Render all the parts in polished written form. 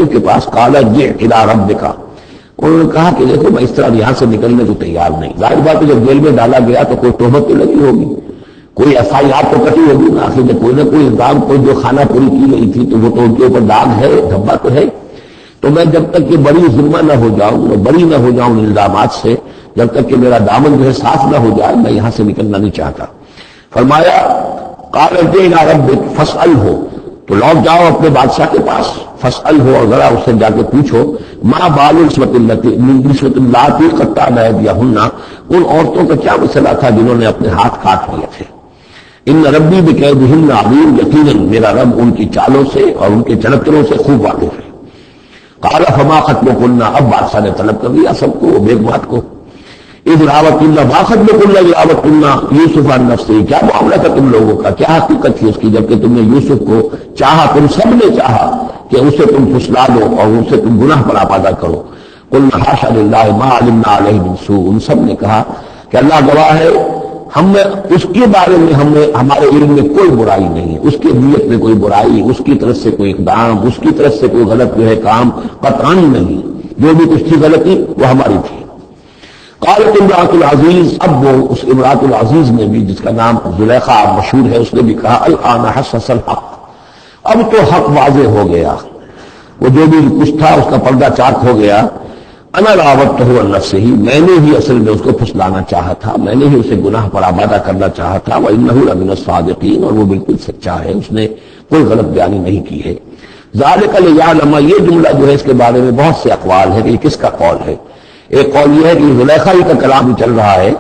کے پاس قال ارجع الی ربک، انہوں نے کہا کہ دیکھو میں اس طرح یہاں سے نکلنے کو تیار نہیں. ظاہر بات ہے جب جیل میں ڈالا گیا تو کوئی تہمت تو لگی ہوگی، کوئی ایف آئی آر تو کٹی ہوگی نا، آخر میں کوئی نہ کوئی الزام، کوئی جو خانہ پوری کی گئی تھی تو وہ تو ان کے اوپر داغ ہے، دھبا تو ہے. تو میں جب تک کہ بری ذمہ نہ ہو جاؤں، میں بری نہ ہو جاؤں الزامات سے، جب تک کہ میرا دامن جو ہے صاف نہ ہو جائے، میں یہاں سے نکلنا نہیں چاہتا. فرمایا قال ارجع الی ربک فاسألہ، تو لوٹ جاؤ اپنے بادشاہ کے پاس، فاسألہ، اور ذرا اس سے جا کے پوچھو، ما بال النسوۃ اللاتی قطعن ایدیہن، ان عورتوں کا کیا مسئلہ تھا جنہوں نے اپنے ہاتھ کاٹ لیے تھے. ان ربی بکیدہن علیم، یقیناً میرا رب ان کی چالوں سے اور ان کے چرتروں سے خوب واقف ہے. قال فما خطبکن، اب بادشاہ نے طلب کر لیا سب کو، بیگمات کو. اذ راوتن، ما خطبکن اذ راوتن یوسف عن نفسہ، کیا معاملہ تھا تم لوگوں کا، کیا حقیقت تھی اس کی جبکہ تم نے یوسف کو چاہا، تم سب نے چاہا کہ اسے تم پھسلا دو اور اسے تم گناہ پر آبادہ کرو. قلنا حاشا للہ ما علمنا علیہ من سوء، ان سب نے کہا کہ اللہ گواہ ہے ہم نے اس کے بارے میں ہمارے علم میں کوئی برائی نہیں ہے، اس کی نیت میں کوئی برائی، اس کی طرف سے کوئی اقدام، اس کی طرف سے کوئی غلط جو ہے کام قطعاً نہیں، جو بھی کچھ تھی غلطی وہ ہماری تھی. قالت امرأۃ العزیز، اب وہ اس امرأۃ العزیز نے بھی، جس کا نام زلیخا مشہور ہے، اس نے بھی کہا الآن حسس الحق، اب تو حق واضح ہو گیا، وہ جو بھی کچھ تھا اس کا پردہ چاک ہو گیا. انا راودتہ عن نفسہ، میں نے ہی اصل میں اس کو پھسلانا چاہا تھا، میں نے ہی اسے گناہ پر آبادہ کرنا چاہا تھا. وانہ لمن الصادقین، اور وہ بالکل سچا ہے، اس نے کوئی غلط بیانی نہیں کی ہے. ذالک لیعلم، یہ جملہ جو ہے اس کے بارے میں بہت سے اقوال ہے کہ یہ کس کا قول ہے. ایک قول یہ ہے کہ زلیخا ہی کا کلام ہی چل رہا ہے،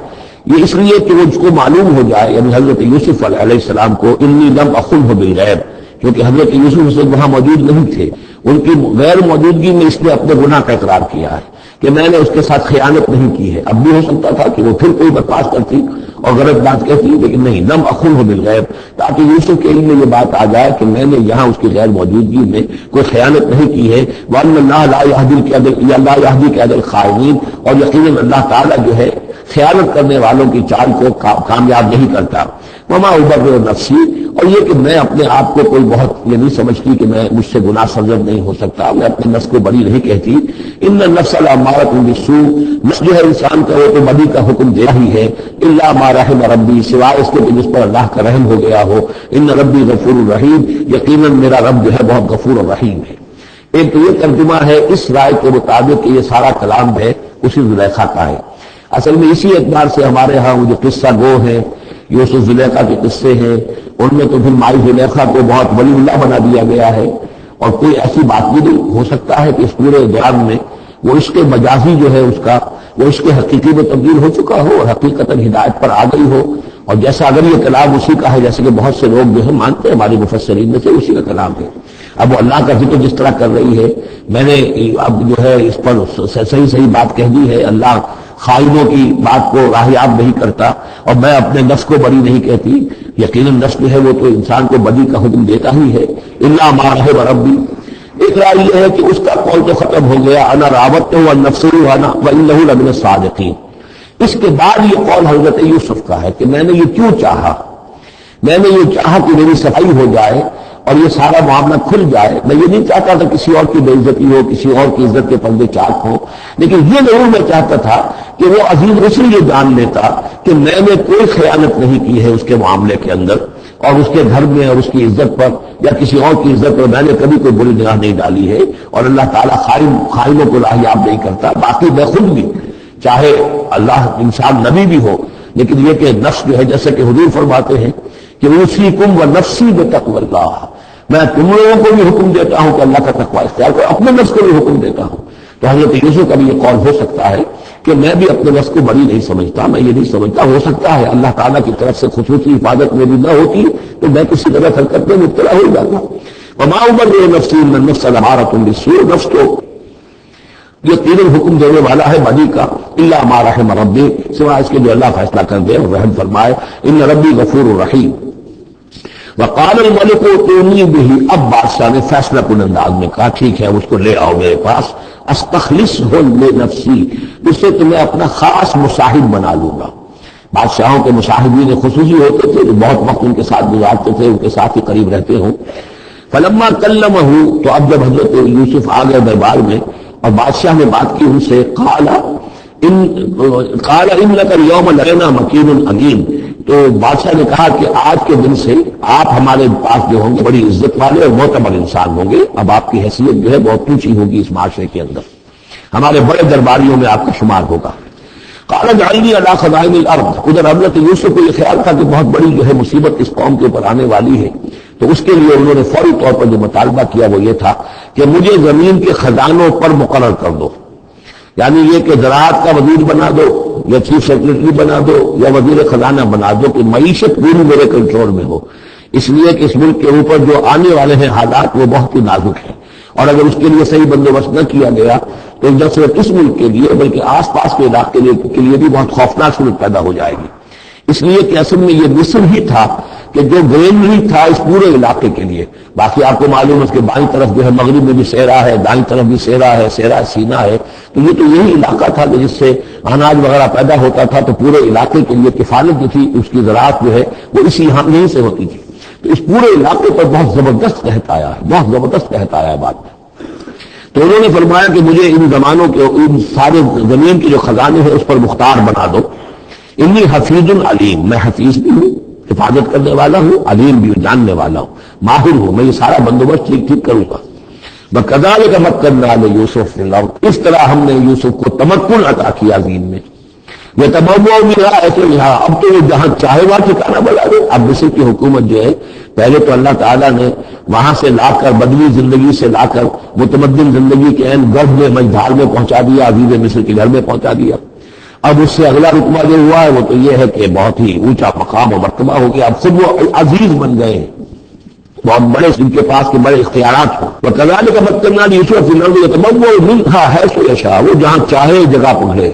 یہ اس لیے کہ وہ اس کو معلوم ہو جائے، یعنی حضرت یوسف علیہ السلام کو، انی لم اخنہ بالغیب، کیونکہ حضرت یوسف اس وقت وہاں موجود نہیں تھے، ان کی غیر موجودگی میں اس نے اپنے گناہ کا اقرار کیا ہے کہ میں نے اس کے ساتھ خیانت نہیں کی ہے. اب بھی ہو سکتا تھا کہ وہ پھر کوئی بکواس کرتی اور غلط بات کہتی، لیکن نہیں، لم اخنہ بالغیب، تاکہ یوسف کے علم میں یہ بات آ جائے کہ میں نے یہاں اس کی غیر موجودگی میں کوئی خیانت نہیں کی ہے. وَأَنَّ اللَّهَ لَا يَهْدِي كَيْدَ الْخَائِنِينَ، اور یقیناً اللہ تعالیٰ جو ہے خیانت کرنے والوں کی چال کو کامیاب نہیں کرتا. وما ابرئ نفسی، اور یہ کہ میں اپنے آپ کو کوئی بہت یہ نہیں سمجھتی کہ میں مجھ سے گناہ سرزد نہیں ہو سکتا، میں اپنے نفس کو بری نہیں کہتی. ان النفس لامارۃ بالسوء، نفس جو ہے انسان کا وہ تو بدی کا حکم دے رہی ہے. الا ما رحم ربی، سوائے اس کے کہ جس پر اللہ کا رحم ہو گیا ہو. ان ربی غفور الرحیم، یقیناً میرا رب جو ہے بہت غفور الرحیم ہے. ایک تو یہ ترجمہ ہے اس رائے کے مطابق کہ یہ سارا کلام ہے اسی زلیخا کا ہے. اصل میں اسی اعتبار سے ہمارے ہاں وہ جو قصہ گو ہے، یوسف زلیخا کے قصے ہیں، ان میں تو پھر مائی زلیخا کو بہت ولی اللہ بنا دیا گیا ہے، اور کوئی ایسی بات بھی نہیں ہو سکتا ہے کہ اس پورے دوران میں وہ عشق مجازی جو ہے اس کا وہ عشق حقیقی میں تبدیل ہو چکا ہو اور حقیقتاً ہدایت پر آ گئی ہو. اور جیسا اگر یہ کلام اسی کا ہے، جیسے کہ بہت سے لوگ جو ہے مانتے ہیں ہمارے مفسرین میں سے، اسی کا کلام ہے. اب وہ اللہ کا ذکر جس طرح کر رہی ہے، میں نے اب جو ہے اس پر صحیح بات کہہ دی ہے. اللہ خائنوں کی بات کو راہیاب نہیں کرتا، اور میں اپنے نفس کو بری نہیں کہتی. یقیناً نفس جو ہے وہ تو انسان کو بدی کا حکم دیتا ہی ہے. الا ما رحم ربی، ایک رائے یہ ہے کہ اس کا قول تو ختم ہو گیا، انا راودتہ عن نفسہ وانہ لمن الصادقین. اس کے بعد یہ قول حضرت یوسف کا ہے کہ میں نے یہ کیوں چاہا، میں نے یہ چاہا کہ میری صفائی ہو جائے اور یہ سارا معاملہ کھل جائے. میں یہ نہیں چاہتا تھا کسی اور کی بے عزتی ہو، کسی اور کی عزت کے پردے چاک ہوں، لیکن یہ ضرور میں چاہتا تھا کہ وہ عزیز مصر یہ جان لیتا کہ میں نے کوئی خیانت نہیں کی ہے اس کے معاملے کے اندر، اور اس کے گھر میں اور اس کی عزت پر یا کسی اور کی عزت پر میں نے کبھی کوئی بری نگاہ نہیں ڈالی ہے. اور اللہ تعالیٰ خائنوں کو راہیاب نہیں کرتا. باقی میں خود بھی، چاہے اللہ انسان نبی بھی ہو، لیکن یہ کہ نفس جو ہے، جیسے کہ حضور فرماتے ہیں کہ اوصیکم ونفسی بتقوی اللہ، میں تم لوگوں کو بھی حکم دیتا ہوں کہ اللہ کا تقوی اختیار کرو، اپنے نفس کو بھی حکم دیتا ہوں. تو حضرت یوسف کا بھی یہ قول ہو سکتا ہے کہ میں بھی اپنے نفس کو بڑی نہیں سمجھتا، میں یہ نہیں سمجھتا، ہو سکتا ہے اللہ تعالیٰ کی طرف سے خصوصی حفاظت میری نہ ہوتی تو میں کسی غلط حرکت میں مبتلا ہو جاتا. وما ابرئ نفسی ان النفس لامارۃ بالسوء، نفس تو یہ تینوں حکم دینے والا ہے بدی کا. الا ما رحم ربی، سوائے اس کے جو اللہ فیصلہ کر دے اور رحم فرمائے. ان ربی غفور الرحیم. وقال الملک ائتونی بہ، اب بادشاہ نے فیصلہ کن انداز میں کہا ٹھیک ہے اس کو لے آؤ میرے پاس. استخلصہ لنفسی، اس سے تمہیں اپنا خاص مصاحب بنا لوں گا. بادشاہوں کے مصاحبین خصوصی ہوتے تھے جو بہت وقت ان کے ساتھ گزارتے تھے، ان کے ساتھ ہی قریب رہتے ہوں. فلما کلمہ، تو اب جب حضرت یوسف آ گئے دربار میں اور بادشاہ نے بات کی ان سے، قال انک اليوم لدینا مکین امین، تو بادشاہ نے کہا کہ آج کے دن سے آپ ہمارے پاس جو ہوں گے بڑی عزت والے اور معتبر انسان ہوں گے، اب آپ کی حیثیت جو ہے بہت اونچی ہوگی اس معاشرے کے اندر، ہمارے بڑے درباریوں میں آپ کا شمار ہوگا۔ قال اجعلنی علی خزائن الارض، ادھر حضرت یوسف کو یہ خیال تھا کہ بہت بڑی جو ہے مصیبت اس قوم کے اوپر آنے والی ہے، تو اس کے لیے انہوں نے فوری طور پر جو مطالبہ کیا وہ یہ تھا کہ مجھے زمین کے خزانوں پر مقرر کر دو، یعنی یہ کہ زراعت کا وزیر بنا دو یا چیف سیکرٹری بنا دو یا وزیر خزانہ بنا دو، کہ معیشت پوری میرے کنٹرول میں ہو، اس لیے کہ اس ملک کے اوپر جو آنے والے ہیں حالات وہ بہت ہی نازک ہیں، اور اگر اس کے لیے صحیح بندوبست نہ کیا گیا تو نہ صرف اس ملک کے لیے بلکہ آس پاس کے علاقے کے لیے بھی بہت خوفناک صورت پیدا ہو جائے گی۔ اس لیے کہ اصل میں یہ مصر ہی تھا کہ جو گرینری تھا اس پورے علاقے کے لیے، باقی آپ کو معلوم ہے اس کے بائیں طرف جو ہے مغرب میں بھی صحرا ہے، دائیں طرف بھی صحرا ہے، صحرا سینا ہے، تو یہ تو یہی علاقہ تھا کہ جس سے اناج وغیرہ پیدا ہوتا تھا، تو پورے علاقے کے لیے کفالت جو تھی اس کی زراعت جو ہے وہ اسی یہیں سے ہوتی تھی، تو اس پورے علاقے پر بہت زبردست قحط آیا ہے، بہت زبردست قحط آیا ہے بات۔ تو انہوں نے فرمایا کہ مجھے ان زمانوں کے ان سارے زمین کے جو خزانے ہیں اس پر مختار بنا دو، انی حفیظ علیم، میں حفیظ بھی ہوں، حفاظت کرنے والا ہوں، علیم بھی ہوں، جاننے والا ہوں، ماہر ہوں، میں یہ سارا بندوبست ٹھیک کروں گا۔ وَكَذَلِكَ مَكَّنَّا لِيُوسُفَ فِي الْأَرْضِ، اس طرح ہم نے یوسف کو تمکن عطا کیا زمین میں، يَتَبَوَّأُ مِنْهَا، ایسے یہاں اب تو وہ جہاں چاہے وہاں ٹھکانہ بنا دے۔ اب مصر کی حکومت جو ہے پہلے تو اللہ تعالیٰ نے وہاں سے لا کر بدوی زندگی سے لا کر متمدن زندگی کے عین گڑھ میں مجدھار میں پہنچا دیا، عزیز مصر کے گھر میں پہنچا دیا۔ اب اس سے اگلا رتبہ جو ہوا ہے وہ تو یہ ہے کہ بہت ہی اونچا مقام و مرتبہ ہو گیا، اب خود وہ عزیز بن گئے ہیں، بہت بڑے ان کے پاس کے بڑے اختیارات ہوں۔ وَكَذَلِكَ مَكَّنَّا لِيُوسُفَ فِي الْأَرْضِ يَتَبَوَّأُ مِنْهَا حَيْثُ يَشَاءُ، وہ جہاں چاہے جگہ پکڑے،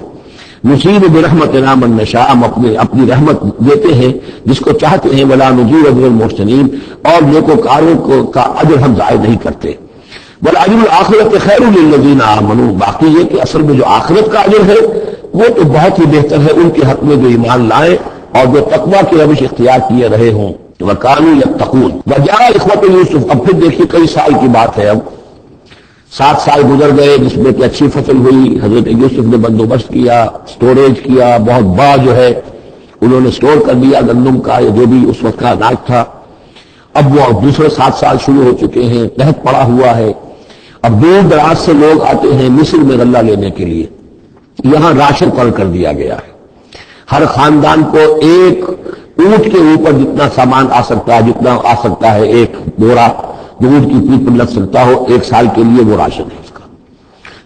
نصیب برحمتنا من نشاء، ہم اپنی رحمت دیتے ہیں جس کو چاہتے ہیں، ولا نضيع اجر المحسنین، اور نیکوکاروں کا اجر ہم ضائع نہیں کرتے۔ وَالْأَجْرُ الْآخِرَةِ خَيْرٌ لِلَّذِينَ آمَنُوا، باقی یہ کہ اصل میں جو آخرت کا اجر ہے وہ تو بہت ہی بہتر ہے ان کے حق میں جو ایمان لائیں اور جو تقویٰ کی روش اختیار کیے رہے ہوں۔ وَكَانُوا يَتَّقُونَ۔ وَجَاءَ إِخْوَةُ يُوسُف، اب پھر دیکھیے کئی سال کی بات ہے، اب 7 سال گزر گئے جس میں کہ اچھی فصل ہوئی، حضرت یوسف نے بندوبست کیا، سٹوریج کیا، بہت بڑا جو ہے انہوں نے سٹور کر دیا گندم کا یا جو بھی اس وقت کا اناج تھا۔ اب وہ دوسرے 7 سال شروع ہو چکے ہیں، قحط پڑا ہوا ہے، اب دور دراز سے لوگ آتے ہیں مصر میں غلہ لینے کے لیے، یہاں راشن پر کر دیا گیا ہے، ہر خاندان کو ایک اونٹ کے اوپر جتنا سامان آ سکتا ہے، جتنا آ سکتا ہے ایک بورا جو اونٹ کی پیٹ پر لگ سکتا ہو، 1 سال کے لیے وہ راشن ہے اس کا۔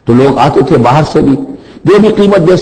تو لوگ آتے تھے باہر سے بھی، جو بھی قیمت دے